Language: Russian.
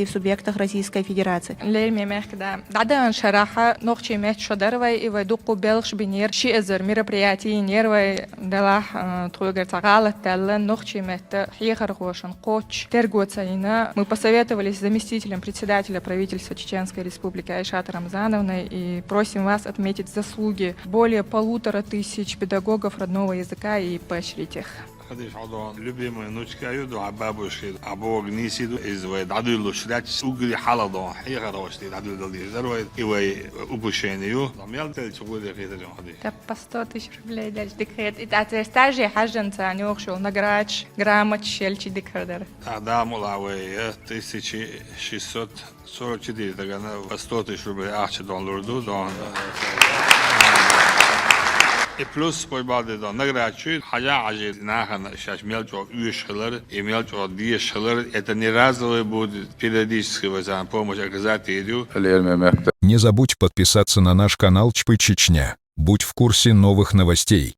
в субъектах Российской Федерации. Дада шараха нохчи меч шодарвай и вайдуку белш бинер шиэзер мероприятий нервай далах тругер цагалат талла нохчи мет хихар гошен коч тергоцаина. Мы посоветовались с заместителем председателя правительства Чеченской Республики Айшат Рамзановной и просим вас отметить заслуги более 1500 педагогов родного языка и поощрить их. Любимые внучка юду бабушки, абог нисиду из дадулу шляч угли халадо, хигарошти дадулу дизервай и вай упущению. Намялтел чугуде фитер ходи. Так по 100 000 рублей дальше декрет. И это стажи хаженца нюхшул награч грамоть щельчи декредер. Да, мулавей 1644 тогда по 100 000 рублей ахче дон лурду дон. И плюс победы до награчу, хотя ажи нахан сейчас мелчо уешхлер и мелчо диешхлер, это не разовый будет периодически возможно помощь оказать еду. Не забудь подписаться на наш канал Чпы Чечня. Будь в курсе новых новостей.